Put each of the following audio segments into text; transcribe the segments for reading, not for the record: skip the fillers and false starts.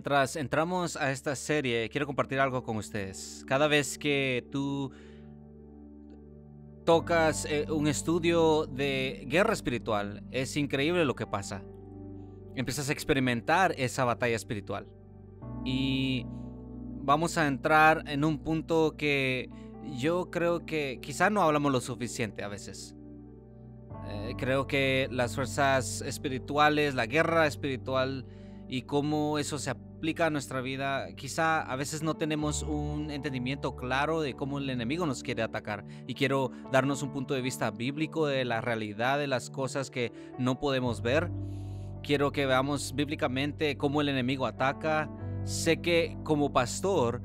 Mientras entramos a esta serie, quiero compartir algo con ustedes. Cada vez que tú tocas un estudio de guerra espiritual, es increíble lo que pasa. Empiezas a experimentar esa batalla espiritual. Y vamos a entrar en un punto que yo creo que quizá no hablamos lo suficiente a veces. Creo que las fuerzas espirituales, la guerra espiritual y cómo eso se aplica a nuestra vida, quizá a veces no tenemos un entendimiento claro de cómo el enemigo nos quiere atacar. Y quiero darnos un punto de vista bíblico de la realidad de las cosas que no podemos ver. Quiero que veamos bíblicamente cómo el enemigo ataca. Sé que como pastor,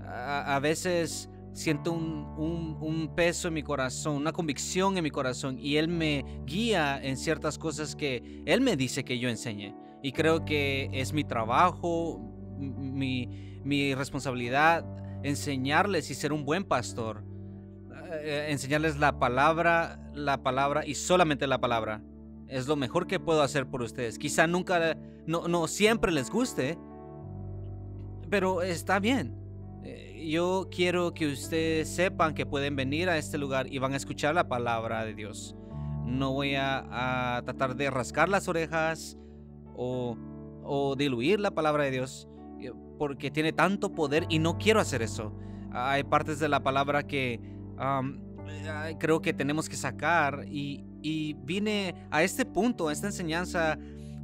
a veces siento un peso en mi corazón, una convicción en mi corazón, y Él me guía en ciertas cosas que Él me dice que yo enseñe. Y creo que es mi trabajo, mi responsabilidad, enseñarles y ser un buen pastor. Enseñarles la palabra y solamente la palabra. Es lo mejor que puedo hacer por ustedes. Quizá nunca, no siempre les guste, pero está bien. Yo quiero que ustedes sepan que pueden venir a este lugar y van a escuchar la palabra de Dios. No voy a tratar de rascar las orejas o, o diluir la palabra de Dios, porque tiene tanto poder y no quiero hacer eso. Hay partes de la palabra que creo que tenemos que sacar, y vine a este punto, a esta enseñanza,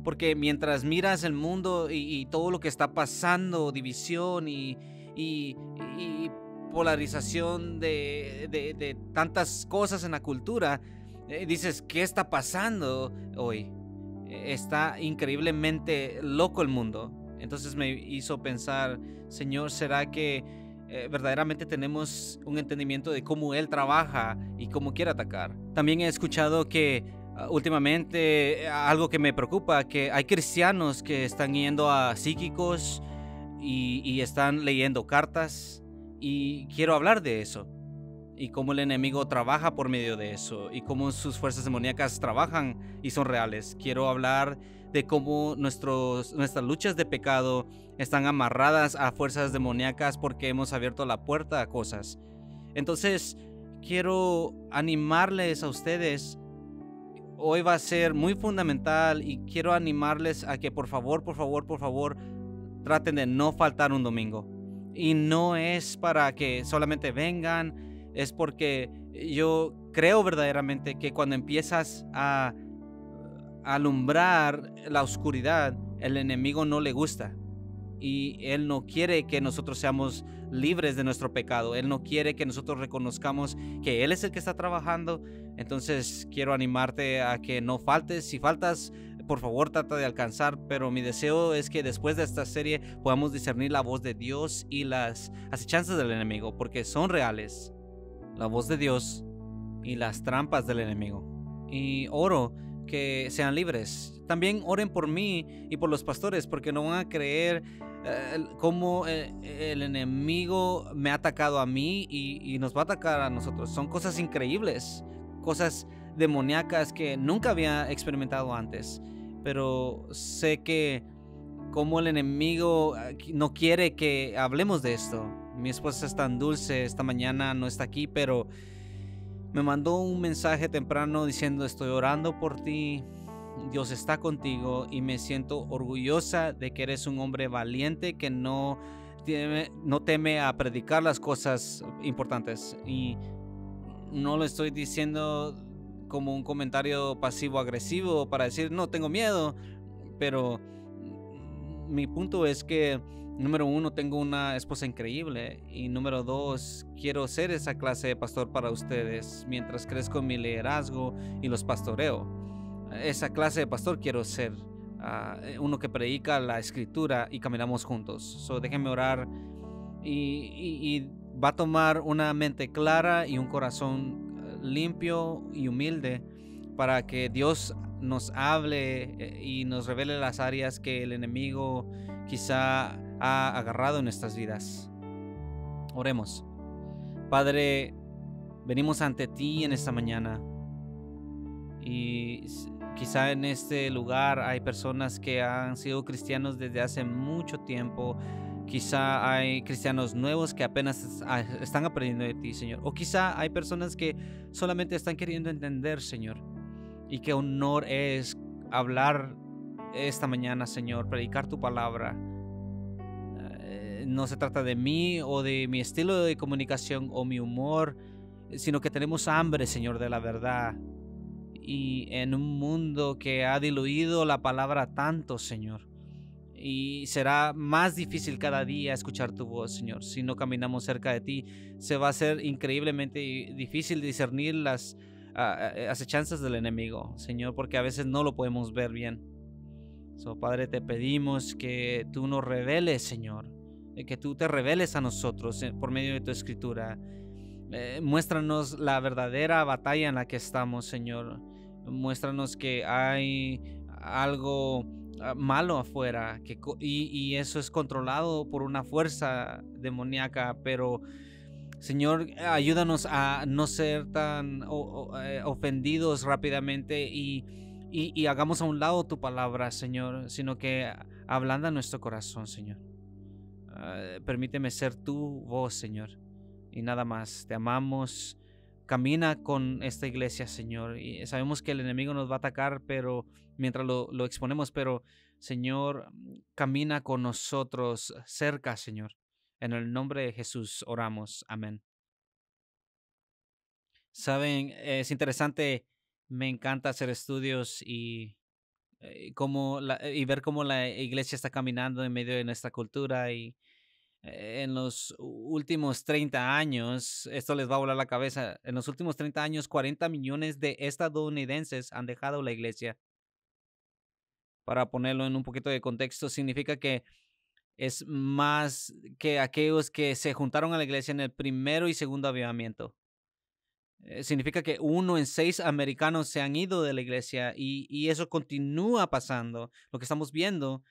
porque mientras miras el mundo y todo lo que está pasando, división y polarización de tantas cosas en la cultura, dices, ¿qué está pasando hoy? Está increíblemente loco el mundo. Entonces me hizo pensar, Señor, ¿será que verdaderamente tenemos un entendimiento de cómo Él trabaja y cómo quiere atacar? También he escuchado que últimamente algo que me preocupa, que hay cristianos que están yendo a psíquicos y están leyendo cartas, y quiero hablar de eso y cómo el enemigo trabaja por medio de eso y cómo sus fuerzas demoníacas trabajan y son reales. Quiero hablar de cómo nuestras luchas de pecado están amarradas a fuerzas demoníacas porque hemos abierto la puerta a cosas. Entonces, quiero animarles a ustedes. Hoy va a ser muy fundamental y quiero animarles a que por favor, traten de no faltar un domingo. Y no es para que solamente vengan, es porque yo creo verdaderamente que cuando empiezas a alumbrar la oscuridad, el enemigo no le gusta. Y Él no quiere que nosotros seamos libres de nuestro pecado. Él no quiere que nosotros reconozcamos que Él es el que está trabajando. Entonces quiero animarte a que no faltes. Si faltas, por favor, trata de alcanzar. Pero mi deseo es que después de esta serie podamos discernir la voz de Dios y las acechanzas del enemigo, porque son reales. La voz de Dios y las trampas del enemigo. Y oro que sean libres. También oren por mí y por los pastores, porque no van a creer cómo el enemigo me ha atacado a mí y nos va a atacar a nosotros. Son cosas increíbles, cosas demoníacas que nunca había experimentado antes. Pero sé que como el enemigo no quiere que hablemos de esto. Mi esposa es tan dulce, esta mañana no está aquí, pero me mandó un mensaje temprano diciendo: estoy orando por ti, Dios está contigo y me siento orgullosa de que eres un hombre valiente que no teme a predicar las cosas importantes. Y no lo estoy diciendo como un comentario pasivo-agresivo para decir no tengo miedo, pero mi punto es que, número uno, tengo una esposa increíble, y número dos, quiero ser esa clase de pastor para ustedes mientras crezco en mi liderazgo y los pastoreo. Esa clase de pastor quiero ser, uno que predica la escritura y caminamos juntos. Déjenme orar, y va a tomar una mente clara y un corazón limpio y humilde para que Dios nos hable y nos revele las áreas que el enemigo quizá ha agarrado en nuestras vidas. Oremos. Padre, venimos ante ti en esta mañana y Quizá en este lugar hay personas que han sido cristianos desde hace mucho tiempo. Quizá hay cristianos nuevos que apenas están aprendiendo de ti, Señor. O quizá hay personas que solamente están queriendo entender, Señor. Y qué honor es hablar esta mañana, Señor, predicar tu palabra. No se trata de mí o de mi estilo de comunicación o mi humor, sino que tenemos hambre, Señor, de la verdad. Y en un mundo que ha diluido la palabra tanto, Señor, y será más difícil cada día escuchar tu voz, Señor. Si no caminamos cerca de ti, se va a hacer increíblemente difícil discernir las acechanzas del enemigo, Señor, porque a veces no lo podemos ver bien. Padre, te pedimos que tú nos reveles, Señor, que tú te reveles a nosotros por medio de tu escritura. Muéstranos la verdadera batalla en la que estamos, Señor. Muéstranos que hay algo malo afuera y eso es controlado por una fuerza demoníaca, pero Señor, ayúdanos a no ser tan ofendidos rápidamente y hagamos a un lado tu palabra, Señor, sino que ablanda nuestro corazón, Señor. Permíteme ser tu voz, Señor, y nada más. Te amamos. Camina con esta iglesia, Señor, y sabemos que el enemigo nos va a atacar, pero mientras lo exponemos, pero Señor, camina con nosotros cerca, Señor. En el nombre de Jesús oramos. Amén. Saben, es interesante, me encanta hacer estudios y ver cómo la iglesia está caminando en medio de nuestra cultura y en los últimos 30 años, esto les va a volar la cabeza, en los últimos 30 años, 40 millones de estadounidenses han dejado la iglesia. Para ponerlo en un poquito de contexto, significa que es más que aquellos que se juntaron a la iglesia en el primero y segundo avivamiento. Significa que 1 en 6 americanos se han ido de la iglesia y eso continúa pasando. Lo que estamos viendo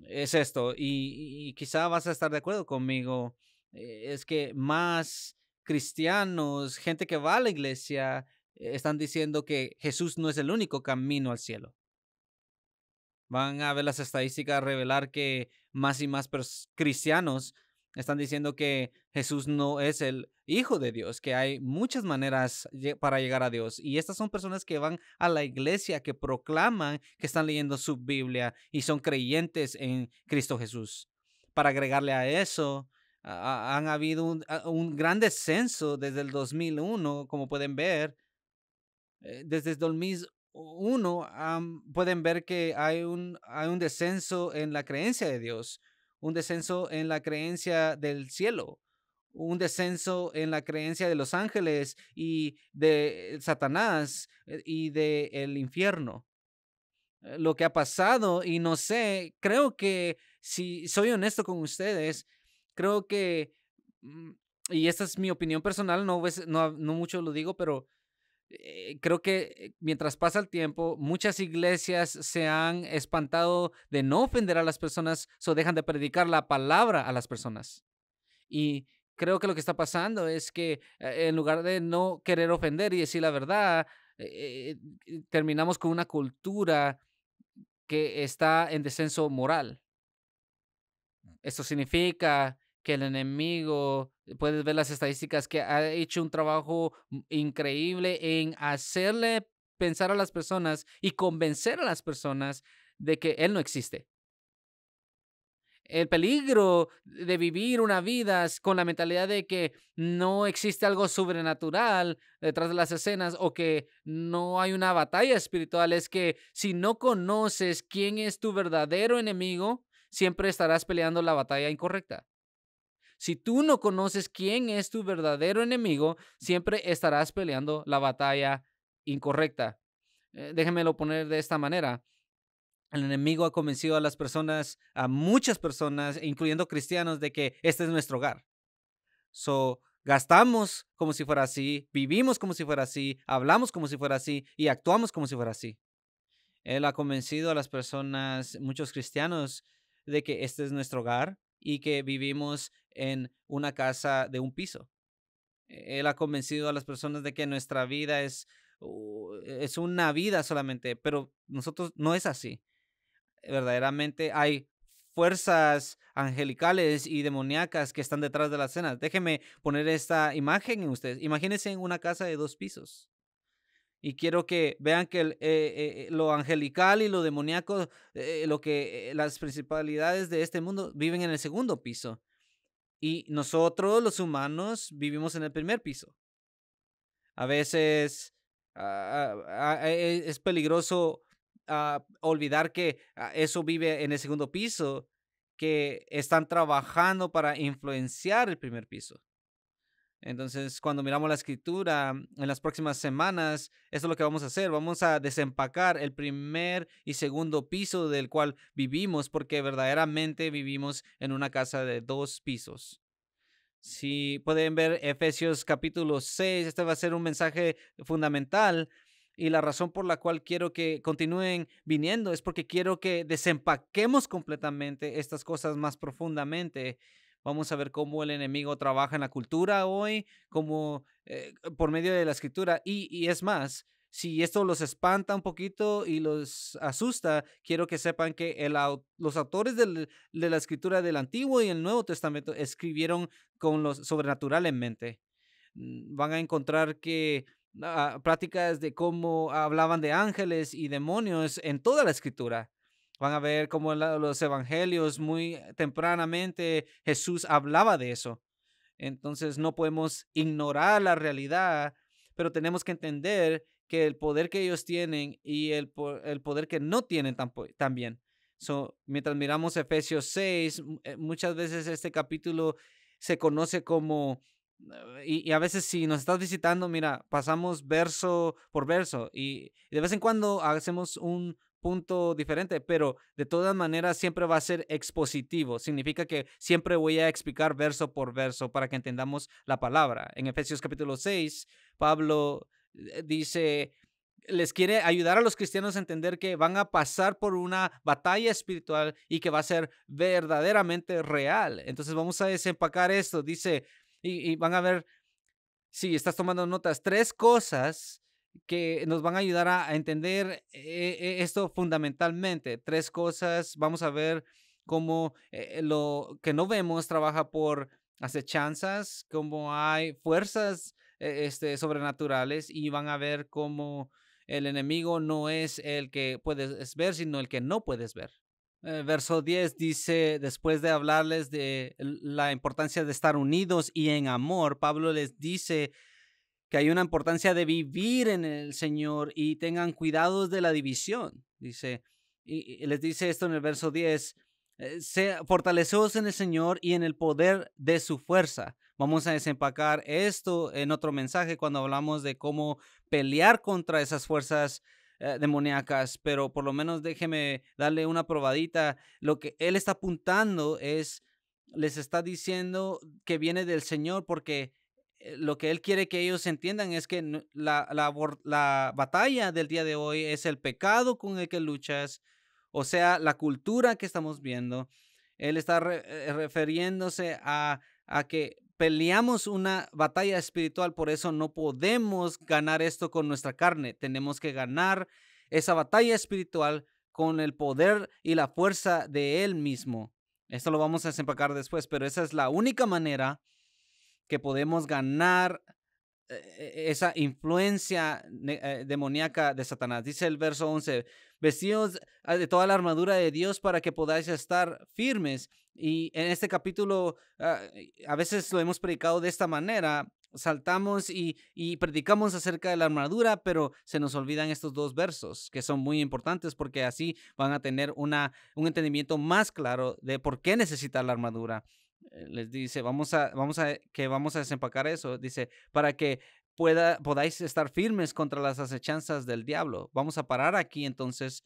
es esto, y quizá vas a estar de acuerdo conmigo, es que más cristianos, gente que va a la iglesia, están diciendo que Jesús no es el único camino al cielo. Van a ver las estadísticas revelar que más y más cristianos están diciendo que Jesús no es el Hijo de Dios, que hay muchas maneras para llegar a Dios. Y estas son personas que van a la iglesia, que proclaman que están leyendo su Biblia y son creyentes en Cristo Jesús. Para agregarle a eso, han habido un gran descenso desde el 2001, como pueden ver. Desde el 2001 pueden ver que hay un descenso en la creencia de Dios, un descenso en la creencia del cielo, un descenso en la creencia de los ángeles y de Satanás y del infierno. Lo que ha pasado, y no sé, creo que si soy honesto con ustedes, creo que, mm, y esta es mi opinión personal, no mucho lo digo, pero creo que mientras pasa el tiempo, muchas iglesias se han espantado de no ofender a las personas, dejan de predicar la palabra a las personas. Y creo que lo que está pasando es que en lugar de no querer ofender y decir la verdad, terminamos con una cultura que está en descenso moral. Esto significa que el enemigo, puedes ver las estadísticas, que ha hecho un trabajo increíble en hacerle pensar a las personas y convencer a las personas de que él no existe. El peligro de vivir una vida con la mentalidad de que no existe algo sobrenatural detrás de las escenas o que no hay una batalla espiritual es que si no conoces quién es tu verdadero enemigo, siempre estarás peleando la batalla incorrecta. Si tú no conoces quién es tu verdadero enemigo, siempre estarás peleando la batalla incorrecta. Déjenmelo poner de esta manera. El enemigo ha convencido a las personas, a muchas personas, incluyendo cristianos, de que este es nuestro hogar. Gastamos como si fuera así, vivimos como si fuera así, hablamos como si fuera así y actuamos como si fuera así. Él ha convencido a las personas, muchos cristianos, de que este es nuestro hogar y que vivimos en una casa de un piso. Él ha convencido a las personas de que nuestra vida es es una vida solamente, pero nosotros no es así. Verdaderamente hay fuerzas angelicales y demoníacas que están detrás de las escenas. Déjenme poner esta imagen en ustedes. Imagínense en una casa de 2 pisos. Y quiero que vean que lo angelical y lo demoníaco, las principalidades de este mundo viven en el segundo piso. Y nosotros, los humanos, vivimos en el primer piso. A veces es peligroso olvidar que eso vive en el segundo piso, que están trabajando para influenciar el primer piso. Entonces, cuando miramos la escritura en las próximas semanas, eso es lo que vamos a hacer. Vamos a desempacar el primer y segundo piso del cual vivimos, porque verdaderamente vivimos en una casa de 2 pisos. Si pueden ver Efesios capítulo 6, este va a ser un mensaje fundamental, y la razón por la cual quiero que continúen viniendo es porque quiero que desempaquemos completamente estas cosas más profundamente. Vamos a ver cómo el enemigo trabaja en la cultura hoy, como por medio de la escritura. Y es más, si esto los espanta un poquito y los asusta, quiero que sepan que los autores de la escritura del Antiguo y el Nuevo Testamento escribieron con lo sobrenatural en mente. Van a encontrar que prácticas de cómo hablaban de ángeles y demonios en toda la escritura. Van a ver cómo los evangelios muy tempranamente Jesús hablaba de eso. Entonces no podemos ignorar la realidad, pero tenemos que entender que el poder que ellos tienen y el poder que no tienen también. Mientras miramos Efesios 6, muchas veces este capítulo se conoce como, y a veces si nos estás visitando, mira, pasamos verso por verso y de vez en cuando hacemos un punto diferente, pero de todas maneras siempre va a ser expositivo. Significa que siempre voy a explicar verso por verso para que entendamos la palabra. En Efesios capítulo 6, Pablo dice, les quiere ayudar a los cristianos a entender que van a pasar por una batalla espiritual y que va a ser verdaderamente real. Entonces vamos a desempacar esto. Dice, y van a ver, si estás tomando notas, 3 cosas que nos van a ayudar a entender esto fundamentalmente. 3 cosas. Vamos a ver cómo lo que no vemos trabaja por acechanzas, cómo hay fuerzas sobrenaturales, y van a ver cómo el enemigo no es el que puedes ver, sino el que no puedes ver. Verso 10 dice, después de hablarles de la importancia de estar unidos y en amor, Pablo les dice que hay una importancia de vivir en el Señor y tengan cuidados de la división. Dice, y les dice esto en el verso 10, fortaleceos en el Señor y en el poder de su fuerza. Vamos a desempacar esto en otro mensaje cuando hablamos de cómo pelear contra esas fuerzas demoníacas, pero por lo menos déjeme darle una probadita. Lo que él está apuntando es, les está diciendo que viene del Señor, porque lo que él quiere que ellos entiendan es que la batalla del día de hoy es el pecado con el que luchas, o sea, la cultura que estamos viendo. Él está refiriéndose a que peleamos una batalla espiritual, por eso no podemos ganar esto con nuestra carne. Tenemos que ganar esa batalla espiritual con el poder y la fuerza de Él mismo. Esto lo vamos a desempacar después, pero esa es la única manera que podemos ganar esa influencia demoníaca de Satanás. Dice el verso 11, vestidos de toda la armadura de Dios para que podáis estar firmes. Y en este capítulo a veces lo hemos predicado de esta manera. Saltamos y predicamos acerca de la armadura, pero se nos olvidan estos 2 versos que son muy importantes, porque así van a tener un entendimiento más claro de por qué necesitar la armadura. Les dice, vamos a desempacar eso. Dice, para que podáis estar firmes contra las acechanzas del diablo. Vamos a parar aquí entonces,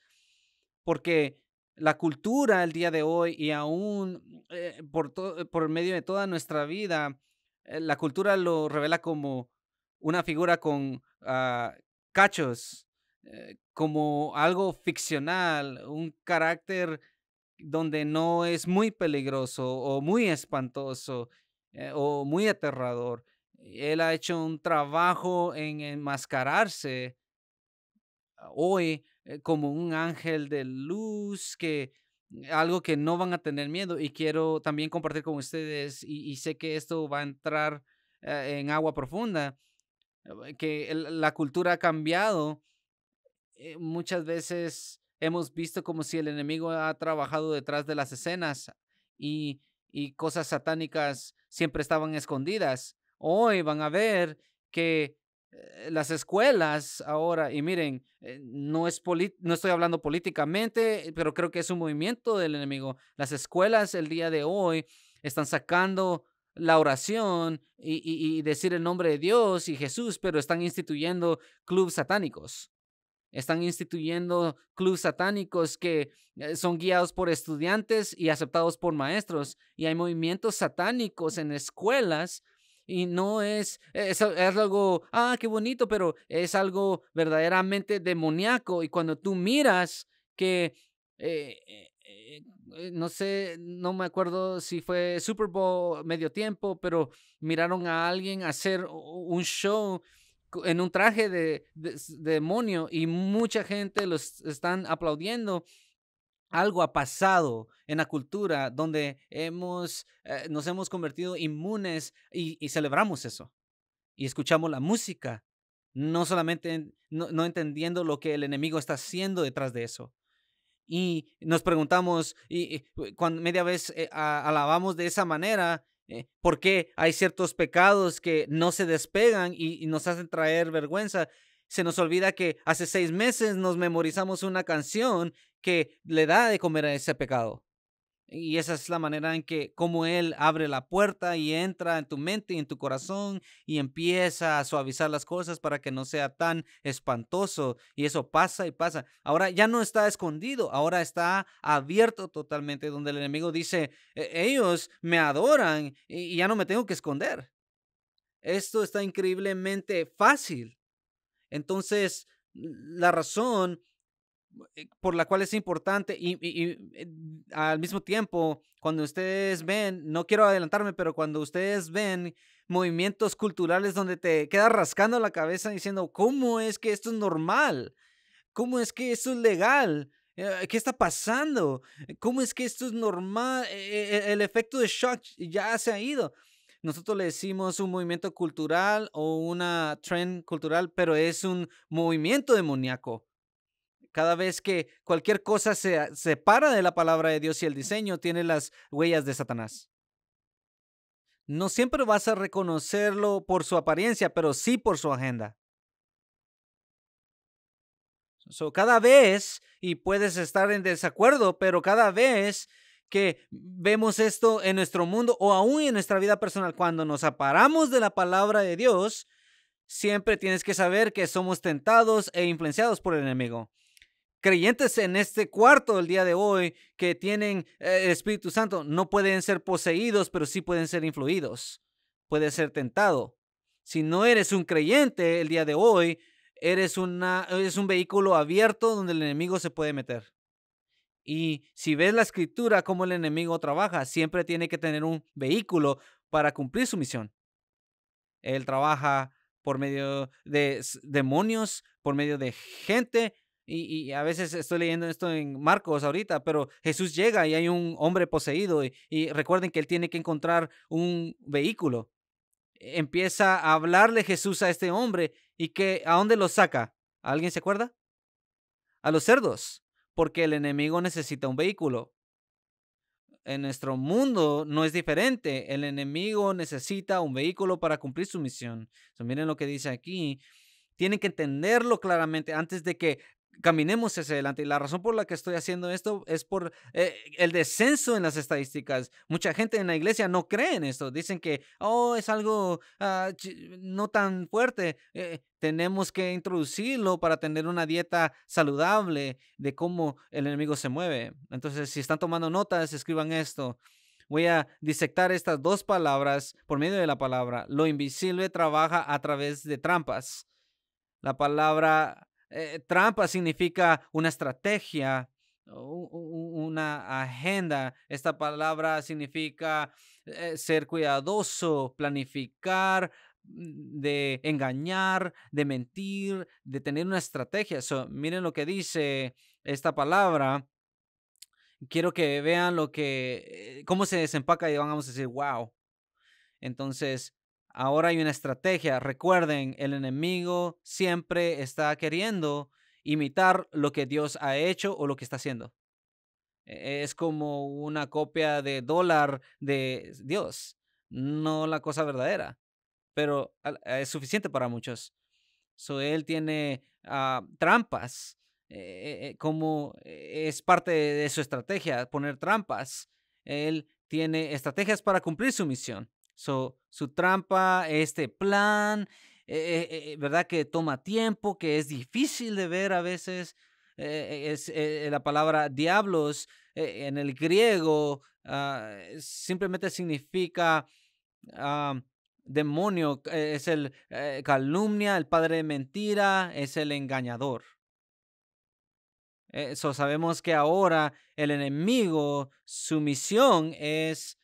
porque la cultura el día de hoy y aún por medio de toda nuestra vida, la cultura lo revela como una figura con cachos, como algo ficcional, un carácter donde no es muy peligroso o muy espantoso o muy aterrador. Él ha hecho un trabajo en enmascararse hoy como un ángel de luz, algo que no van a tener miedo. Y quiero también compartir con ustedes, y sé que esto va a entrar en agua profunda, que la cultura ha cambiado. Muchas veces hemos visto como si el enemigo ha trabajado detrás de las escenas y, y cosas satánicas siempre estaban escondidas. Hoy van a ver que las escuelas ahora, y miren, no estoy hablando políticamente, pero creo que es un movimiento del enemigo. Las escuelas el día de hoy están sacando la oración y decir el nombre de Dios y Jesús, pero están instituyendo clubes satánicos. Están instituyendo clubes satánicos que son guiados por estudiantes y aceptados por maestros. Y hay movimientos satánicos en escuelas y no es algo, qué bonito, pero es algo verdaderamente demoníaco. Y cuando tú miras que, eh, no sé, no me acuerdo si fue Super Bowl medio tiempo, pero miraron a alguien hacer un show en un traje de demonio y mucha gente los están aplaudiendo. Algo ha pasado en la cultura donde nos hemos convertido inmunes y celebramos eso y escuchamos la música, no solamente no entendiendo lo que el enemigo está haciendo detrás de eso. Y nos preguntamos, cuando media vez alabamos de esa manera, ¿por qué hay ciertos pecados que no se despegan y nos hacen traer vergüenza? Se nos olvida que hace 6 meses nos memorizamos una canción que le da de comer a ese pecado. Y esa es la manera en que, como Él abre la puerta y entra en tu mente y en tu corazón y empieza a suavizar las cosas para que no sea tan espantoso. Y eso pasa y pasa. Ahora ya no está escondido, ahora está abierto totalmente, donde el enemigo dice, Ellos me adoran y ya no me tengo que esconder". Esto está increíblemente fácil. Entonces, la razón por la cual es importante al mismo tiempo, cuando ustedes ven, no quiero adelantarme, pero cuando ustedes ven movimientos culturales donde te quedas rascando la cabeza diciendo, ¿cómo es que esto es normal? ¿Cómo es que esto es legal? ¿Qué está pasando? ¿Cómo es que esto es normal? El efecto de shock ya se ha ido. Nosotros le decimos un movimiento cultural o una trend cultural, pero es un movimiento demoníaco. Cada vez que cualquier cosa se separa de la palabra de Dios y el diseño, tiene las huellas de Satanás. No siempre vas a reconocerlo por su apariencia, pero sí por su agenda. Cada vez, y puedes estar en desacuerdo, pero cada vez que vemos esto en nuestro mundo o aún en nuestra vida personal, cuando nos separamos de la palabra de Dios, siempre tienes que saber que somos tentados e influenciados por el enemigo. Creyentes en este cuarto el día de hoy que tienen el Espíritu Santo no pueden ser poseídos, pero sí pueden ser influidos. Puede ser tentado. Si no eres un creyente el día de hoy, eres un vehículo abierto donde el enemigo se puede meter. Y si ves la escritura, cómo el enemigo trabaja, siempre tiene que tener un vehículo para cumplir su misión. Él trabaja por medio de demonios, por medio de gente. Y a veces estoy leyendo esto en Marcos ahorita, pero Jesús llega y hay un hombre poseído y recuerden que él tiene que encontrar un vehículo. Empieza a hablarle Jesús a este hombre y ¿a dónde lo saca? ¿Alguien se acuerda? A los cerdos, porque el enemigo necesita un vehículo. En nuestro mundo no es diferente. El enemigo necesita un vehículo para cumplir su misión. Miren lo que dice aquí. Tienen que entenderlo claramente antes de que caminemos hacia adelante. Y la razón por la que estoy haciendo esto es por el descenso en las estadísticas. Mucha gente en la iglesia no cree en esto. Dicen que, es algo no tan fuerte. Tenemos que introducirlo para tener una dieta saludable de cómo el enemigo se mueve. Entonces, si están tomando notas, escriban esto. Voy a disectar estas dos palabras por medio de la palabra. Lo invisible trabaja a través de trampas. La palabra trampa significa una estrategia, una agenda. Esta palabra significa ser cuidadoso, planificar de engañar, de mentir, de tener una estrategia. So, miren lo que dice esta palabra. Quiero que vean cómo se desempaca y vamos a decir, wow. Entonces, ahora hay una estrategia. Recuerden, el enemigo siempre está queriendo imitar lo que Dios ha hecho o lo que está haciendo. Es como una copia de dólar de Dios, no la cosa verdadera, pero es suficiente para muchos. So, él tiene trampas, como es parte de su estrategia, poner trampas. Él tiene estrategias para cumplir su misión. So, su trampa, este plan, ¿verdad? Que toma tiempo, que es difícil de ver a veces. Es la palabra diablos en el griego simplemente significa ah, demonio, es el calumnia, el padre de mentira, es el engañador. Eso sabemos que ahora el enemigo, su misión es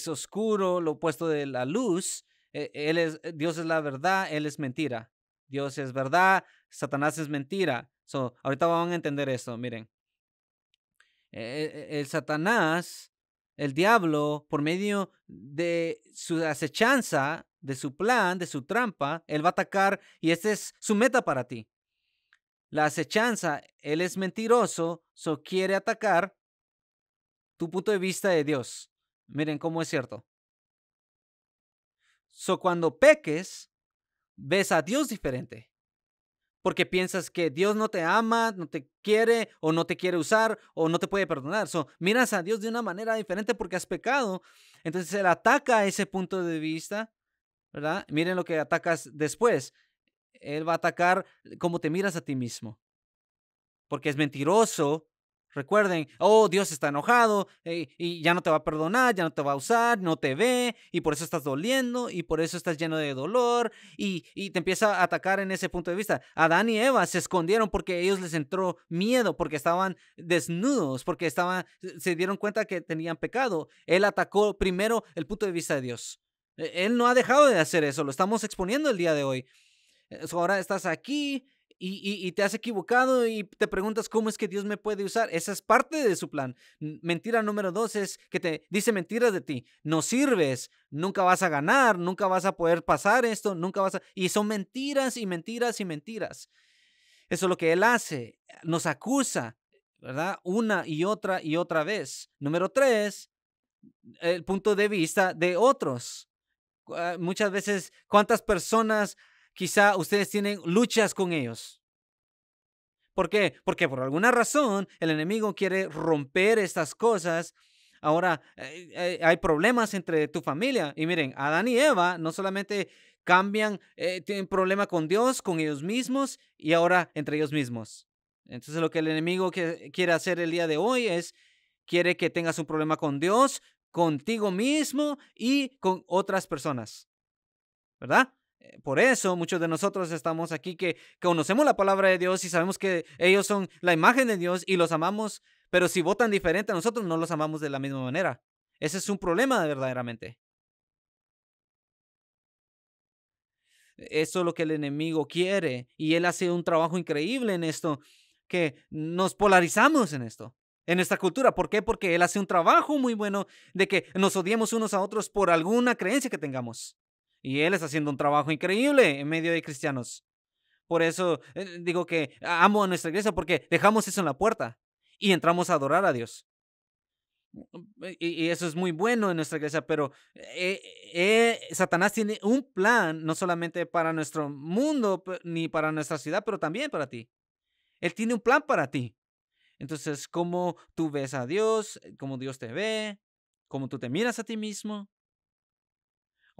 oscuro, lo opuesto de la luz. Dios es la verdad, él es mentira. Dios es verdad, Satanás es mentira. So, ahorita van a entender esto, miren. El Satanás, el diablo, por medio de su acechanza, de su plan, de su trampa, él va a atacar y esta es su meta para ti. La acechanza, él es mentiroso, quiere atacar tu punto de vista de Dios. Miren cómo es cierto. Cuando peques, ves a Dios diferente. Porque piensas que Dios no te ama, no te quiere o no te quiere usar o no te puede perdonar. Miras a Dios de una manera diferente porque has pecado. Entonces Él ataca ese punto de vista, ¿verdad? Miren lo que atacas después. Él va a atacar cómo te miras a ti mismo. Porque es mentiroso. Recuerden, oh, Dios está enojado y ya no te va a perdonar, ya no te va a usar, no te ve y por eso estás doliendo y por eso estás lleno de dolor y te empieza a atacar en ese punto de vista. Adán y Eva se escondieron porque a ellos les entró miedo, porque estaban desnudos, porque se dieron cuenta que tenían pecado. Él atacó primero el punto de vista de Dios. Él no ha dejado de hacer eso, lo estamos exponiendo el día de hoy. Ahora estás aquí y te has equivocado y te preguntas cómo es que Dios me puede usar. Esa es parte de su plan. Mentira número 2 es que te dice mentiras de ti. No sirves, nunca vas a ganar, nunca vas a poder pasar esto, nunca vas a... Y son mentiras y mentiras y mentiras. Eso es lo que Él hace. Nos acusa, ¿verdad? Una y otra vez. Número 3, el punto de vista de otros. Muchas veces, ¿cuántas personas quizá ustedes tienen luchas con ellos? ¿Por qué? Porque por alguna razón el enemigo quiere romper estas cosas. Ahora, hay problemas entre tu familia. Y miren, Adán y Eva no solamente cambian, tienen problema con Dios, con ellos mismos y ahora entre ellos mismos. Entonces, lo que el enemigo quiere hacer el día de hoy quiere que tengas un problema con Dios, contigo mismo y con otras personas, ¿verdad? Por eso muchos de nosotros estamos aquí que conocemos la palabra de Dios y sabemos que ellos son la imagen de Dios y los amamos, pero si votan diferente a nosotros no los amamos de la misma manera. Ese es un problema verdaderamente. Eso es lo que el enemigo quiere y él hace un trabajo increíble en esto, que nos polarizamos en esta cultura. ¿Por qué? Porque él hace un trabajo muy bueno de que nos odiemos unos a otros por alguna creencia que tengamos. Y él está haciendo un trabajo increíble en medio de cristianos. Por eso digo que amo a nuestra iglesia porque dejamos eso en la puerta y entramos a adorar a Dios. Y eso es muy bueno en nuestra iglesia, pero Satanás tiene un plan no solamente para nuestro mundo ni para nuestra ciudad, pero también para ti. Él tiene un plan para ti. Entonces, ¿cómo tú ves a Dios? ¿Cómo Dios te ve? ¿Cómo tú te miras a ti mismo?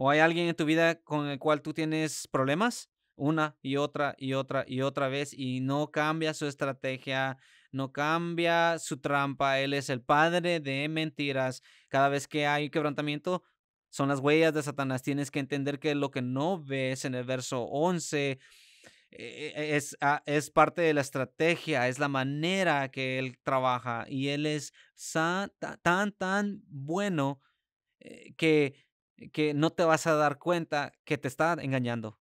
¿O hay alguien en tu vida con el cual tú tienes problemas? Una y otra y otra y otra vez y no cambia su estrategia, no cambia su trampa. Él es el padre de mentiras. Cada vez que hay quebrantamiento, son las huellas de Satanás. Tienes que entender que lo que no ves en el verso 11 es parte de la estrategia, es la manera que él trabaja y él es tan bueno que que no te vas a dar cuenta que te está engañando.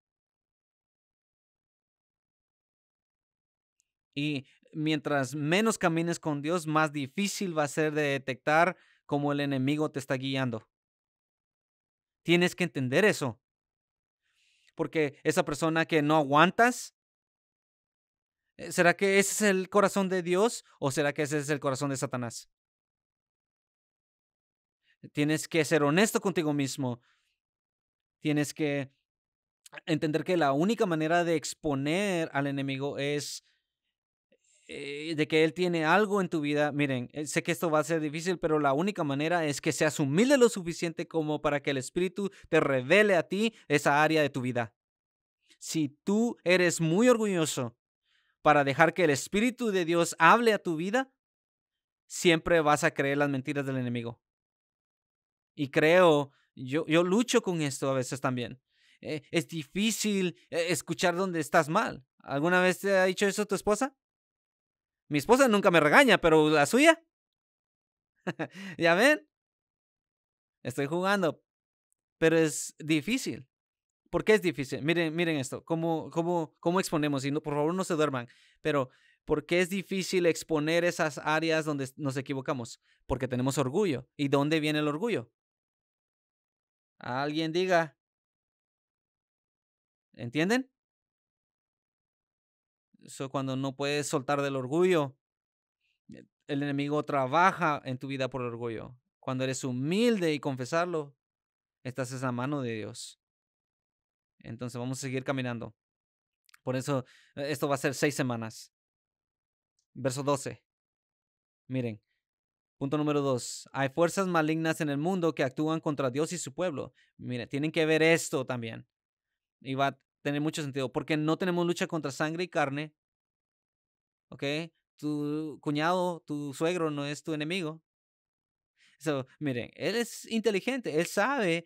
Y mientras menos camines con Dios, más difícil va a ser de detectar cómo el enemigo te está guiando. Tienes que entender eso, porque esa persona que no aguantas, ¿será que ese es el corazón de Dios o será que ese es el corazón de Satanás? Tienes que ser honesto contigo mismo. Tienes que entender que la única manera de exponer al enemigo es de que él tiene algo en tu vida. Miren, sé que esto va a ser difícil, pero la única manera es que seas humilde lo suficiente como para que el Espíritu te revele a ti esa área de tu vida. Si tú eres muy orgulloso para dejar que el Espíritu de Dios hable a tu vida, siempre vas a creer las mentiras del enemigo. Y creo, yo lucho con esto a veces también. Es difícil escuchar donde estás mal. ¿Alguna vez te ha dicho eso tu esposa? Mi esposa nunca me regaña, pero la suya, ya ven, estoy jugando, pero es difícil. ¿Por qué es difícil? Miren esto, cómo exponemos, y no, por favor no se duerman, pero ¿por qué es difícil exponer esas áreas donde nos equivocamos? Porque tenemos orgullo. ¿Y dónde viene el orgullo? Alguien diga, ¿entienden? Eso cuando no puedes soltar del orgullo, el enemigo trabaja en tu vida por orgullo. Cuando eres humilde y confesarlo, estás en la mano de Dios. Entonces vamos a seguir caminando. Por eso esto va a ser 6 semanas. Verso 12. Miren, punto número 2. Hay fuerzas malignas en el mundo que actúan contra Dios y su pueblo. Miren, tienen que ver esto también. Y va a tener mucho sentido. Porque no tenemos lucha contra sangre y carne. ¿Ok? Tu cuñado, tu suegro no es tu enemigo. So, miren, él es inteligente. Él sabe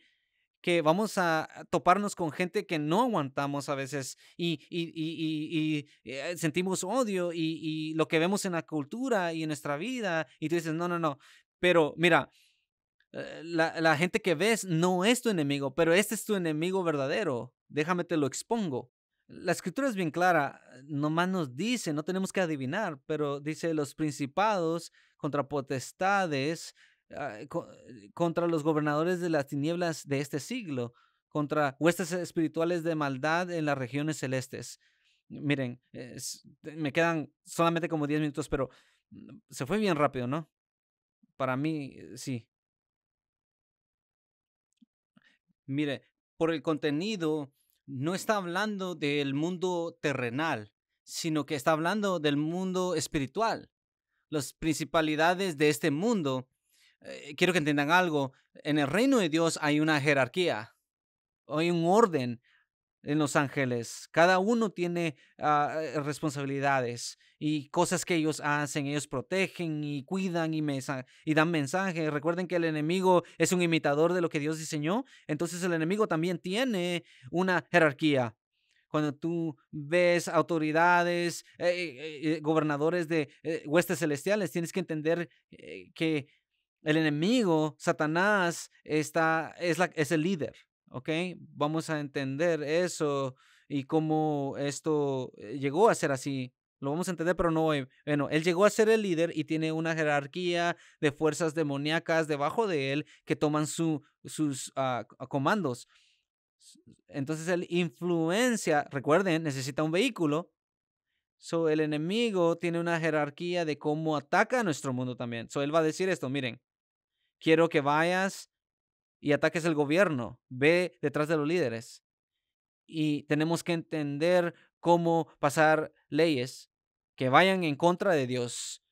que vamos a toparnos con gente que no aguantamos a veces y sentimos odio y lo que vemos en la cultura y en nuestra vida y tú dices, no, no, no, pero mira, la gente que ves no es tu enemigo, pero este es tu enemigo verdadero, déjame te lo expongo. La escritura es bien clara, nomás nos dice, no tenemos que adivinar, pero dice los principados contra potestades, contra los gobernadores de las tinieblas de este siglo, contra huestes espirituales de maldad en las regiones celestes. Miren, me quedan solamente como 10 minutos, pero se fue bien rápido, ¿no? Para mí, sí. Mire, por el contenido, no está hablando del mundo terrenal, sino que está hablando del mundo espiritual. Las principalidades de este mundo. Quiero que entiendan algo. En el reino de Dios hay una jerarquía, hay un orden en los ángeles. Cada uno tiene responsabilidades y cosas que ellos hacen. Ellos protegen y cuidan y dan mensajes. Recuerden que el enemigo es un imitador de lo que Dios diseñó. Entonces el enemigo también tiene una jerarquía. Cuando tú ves autoridades, gobernadores de huestes celestiales, tienes que entender que el enemigo, Satanás, es el líder. ¿Ok? Vamos a entender eso y cómo esto llegó a ser así. Lo vamos a entender, pero no hoy. Bueno, él llegó a ser el líder y tiene una jerarquía de fuerzas demoníacas debajo de él que toman sus comandos. Entonces él influencia, recuerden, necesita un vehículo. So, el enemigo tiene una jerarquía de cómo ataca a nuestro mundo también. So, él va a decir esto, miren, quiero que vayas y ataques el gobierno, ve detrás de los líderes. Y tenemos que entender cómo pasar leyes que vayan en contra de Dios.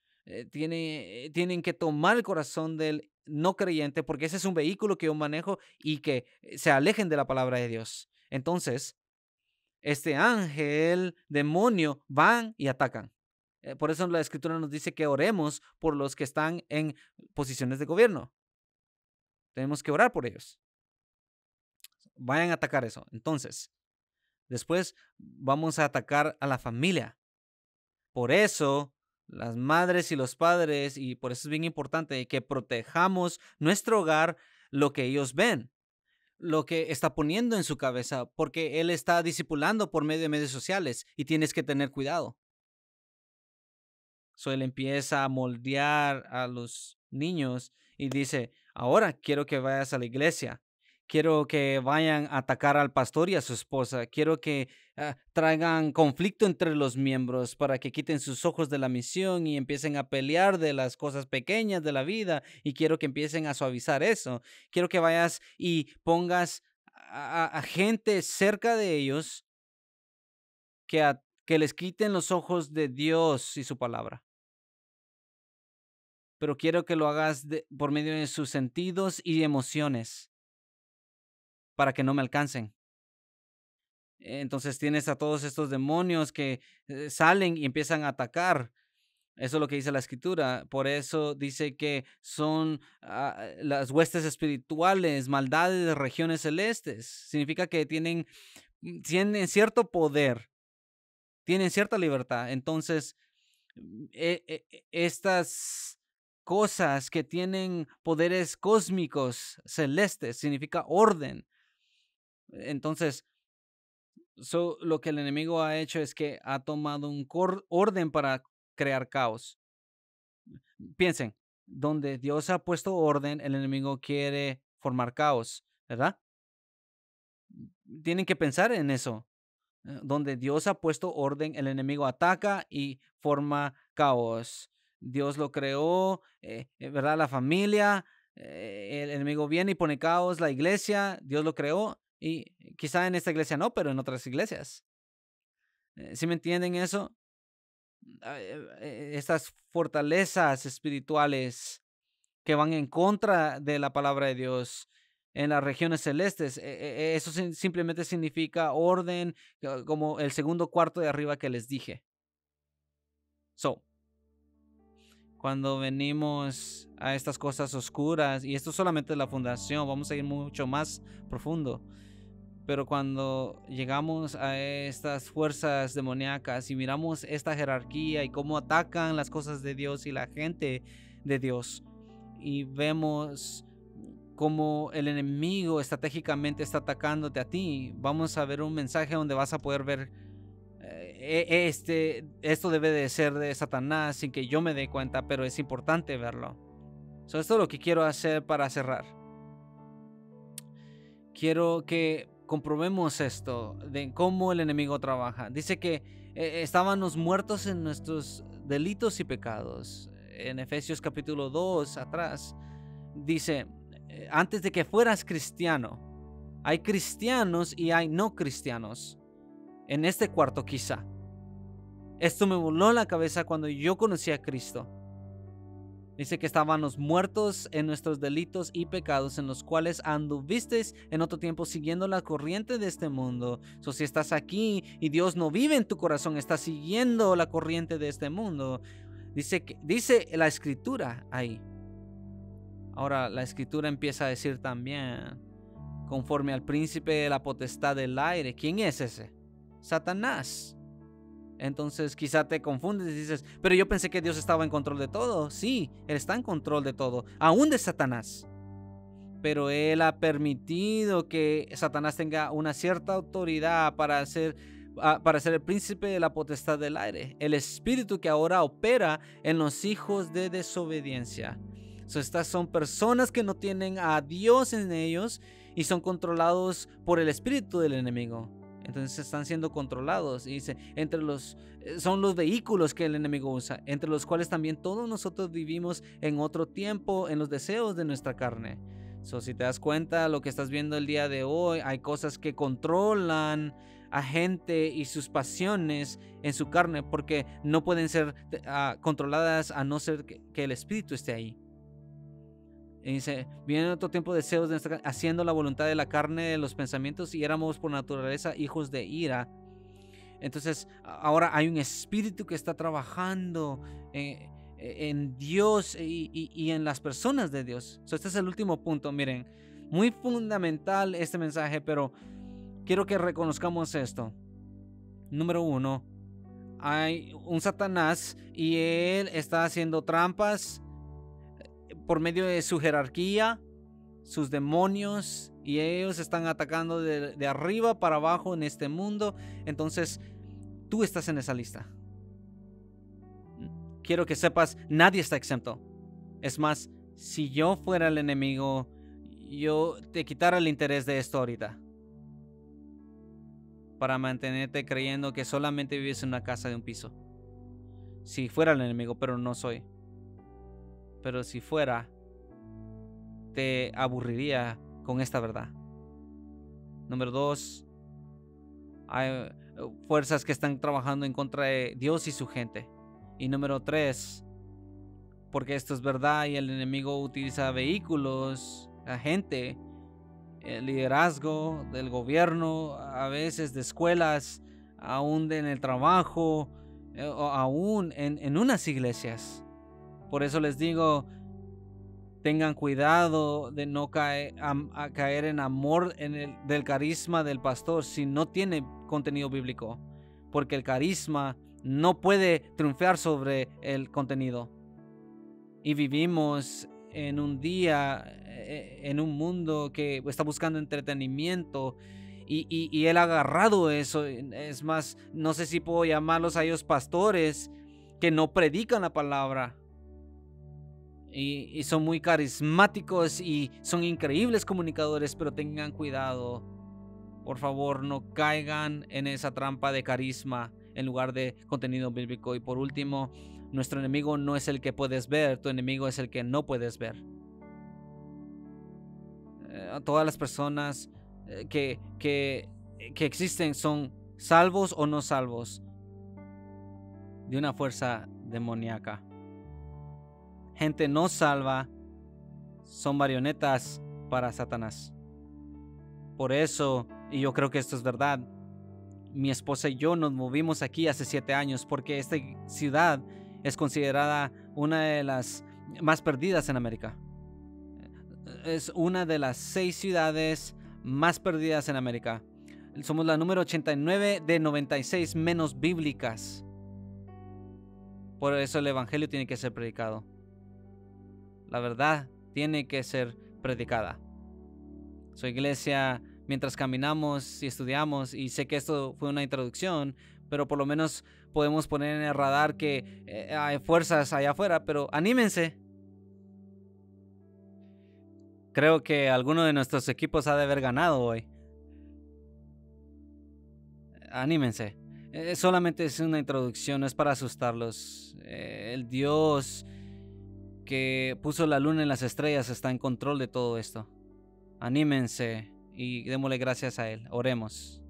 Tienen que tomar el corazón del no creyente, porque ese es un vehículo que yo manejo y que se alejen de la palabra de Dios. Entonces, este ángel, demonio, van y atacan. Por eso la escritura nos dice que oremos por los que están en posiciones de gobierno. Tenemos que orar por ellos. Vayan a atacar eso. Entonces, después vamos a atacar a la familia. Por eso, las madres y los padres, y por eso es bien importante que protejamos nuestro hogar, lo que ellos ven. lo que está poniendo en su cabeza, porque él está discipulando por medio de medios sociales y tienes que tener cuidado. So, él empieza a moldear a los niños y dice, ahora quiero que vayas a la iglesia. Quiero que vayan a atacar al pastor y a su esposa. Quiero que traigan conflicto entre los miembros para que quiten sus ojos de la misión y empiecen a pelear de las cosas pequeñas de la vida. Y quiero que empiecen a suavizar eso. Quiero que vayas y pongas a gente cerca de ellos que les quiten los ojos de Dios y su palabra. Pero quiero que lo hagas por medio de sus sentidos y emociones para que no me alcancen. Entonces tienes a todos estos demonios que salen y empiezan a atacar. Eso es lo que dice la escritura. Por eso dice que son las huestes espirituales, maldades de regiones celestes. Significa que tienen cierto poder, tienen cierta libertad. Entonces, estas cosas que tienen poderes cósmicos celestes significa orden. Entonces, lo que el enemigo ha hecho es que ha tomado un orden para crear caos. Piensen, donde Dios ha puesto orden, el enemigo quiere formar caos, ¿verdad? Tienen que pensar en eso. Donde Dios ha puesto orden, el enemigo ataca y forma caos. Dios lo creó, ¿verdad? La familia, el enemigo viene y pone caos. La iglesia, Dios lo creó y quizá en esta iglesia no, pero en otras iglesias. ¿Sí me entienden eso? Estas fortalezas espirituales que van en contra de la palabra de Dios en las regiones celestes. Eso simplemente significa orden, como el segundo cuarto de arriba que les dije. So, cuando venimos a estas cosas oscuras, y esto solamente es la fundación, vamos a ir mucho más profundo. Pero cuando llegamos a estas fuerzas demoníacas y miramos esta jerarquía y cómo atacan las cosas de Dios y la gente de Dios, y vemos cómo el enemigo estratégicamente está atacándote a ti, vamos a ver un mensaje donde vas a poder ver esto debe de ser de Satanás sin que yo me dé cuenta, pero es importante verlo. Esto es lo que quiero hacer para cerrar. Quiero que comprobemos esto de cómo el enemigo trabaja. Dice que estábamos muertos en nuestros delitos y pecados. En Efesios capítulo 2 atrás dice, antes de que fueras cristiano, hay cristianos y hay no cristianos. En este cuarto quizá. Esto me voló la cabeza cuando yo conocí a Cristo. Dice que estábamos muertos en nuestros delitos y pecados en los cuales anduvisteis en otro tiempo siguiendo la corriente de este mundo. Si estás aquí y Dios no vive en tu corazón, estás siguiendo la corriente de este mundo. Dice la escritura ahí. Ahora la escritura empieza a decir también, conforme al príncipe de la potestad del aire. ¿Quién es ese? Satanás. Entonces quizá te confundes y dices, pero yo pensé que Dios estaba en control de todo. Sí, Él está en control de todo, aún de Satanás. Pero Él ha permitido que Satanás tenga una cierta autoridad para ser el príncipe de la potestad del aire. El espíritu que ahora opera en los hijos de desobediencia. Estas son personas que no tienen a Dios en ellos y son controlados por el espíritu del enemigo. Entonces están siendo controlados. Y dice, son los vehículos que el enemigo usa, entre los cuales también todos nosotros vivimos en otro tiempo en los deseos de nuestra carne. Si te das cuenta, lo que estás viendo el día de hoy, hay cosas que controlan a gente y sus pasiones en su carne, porque no pueden ser controladas a no ser que el espíritu esté ahí. Y dice, viene otro tiempo de deseos de nuestra, haciendo la voluntad de la carne, de los pensamientos, y éramos por naturaleza hijos de ira. Entonces ahora hay un espíritu que está trabajando en Dios y en las personas de Dios. Este es el último punto, miren, muy fundamental este mensaje, pero quiero que reconozcamos esto. Número 1, hay un Satanás y él está haciendo trampas por medio de su jerarquía, sus demonios y ellos están atacando de arriba para abajo en este mundo. Entonces, tú estás en esa lista. Quiero que sepas, nadie está exento. Es más, si yo fuera el enemigo, yo te quitara el interés de esto ahorita, para mantenerte creyendo que solamente vives en una casa de un piso. Si fuera el enemigo, pero no soy. Pero si fuera, te aburriría con esta verdad. Número 2, hay fuerzas que están trabajando en contra de Dios y su gente. Y número 3, porque esto es verdad y el enemigo utiliza vehículos, a gente, el liderazgo del gobierno, a veces de escuelas, aún en el trabajo, aún en unas iglesias. Por eso les digo, tengan cuidado de no caer en amor del carisma del pastor si no tiene contenido bíblico, porque el carisma no puede triunfar sobre el contenido. Y vivimos en un día, en un mundo que está buscando entretenimiento, y él ha agarrado eso. Es más, no sé si puedo llamarlos a ellos pastores que no predican la palabra. Y son muy carismáticos y son increíbles comunicadores, pero tengan cuidado. Por favor, no caigan en esa trampa de carisma en lugar de contenido bíblico. Y por último, nuestro enemigo no es el que puedes ver, tu enemigo es el que no puedes ver. Todas las personas que existen son salvos o no salvos de una fuerza demoníaca. Gente no salva son marionetas para Satanás. Por eso, y yo creo que esto es verdad, mi esposa y yo nos movimos aquí hace 7 años porque esta ciudad es considerada una de las más perdidas en América. Es una de las 6 ciudades más perdidas en América. Somos la número 89 de 96 menos bíblicas. Por eso el evangelio tiene que ser predicado. La verdad tiene que ser predicada. Su iglesia, mientras caminamos y estudiamos, y sé que esto fue una introducción, pero por lo menos podemos poner en el radar que hay fuerzas allá afuera, pero anímense. Creo que alguno de nuestros equipos ha de haber ganado hoy. Anímense. Solamente es una introducción, no es para asustarlos. El Dios que puso la luna en las estrellas está en control de todo esto. Anímense y démosle gracias a Él. Oremos.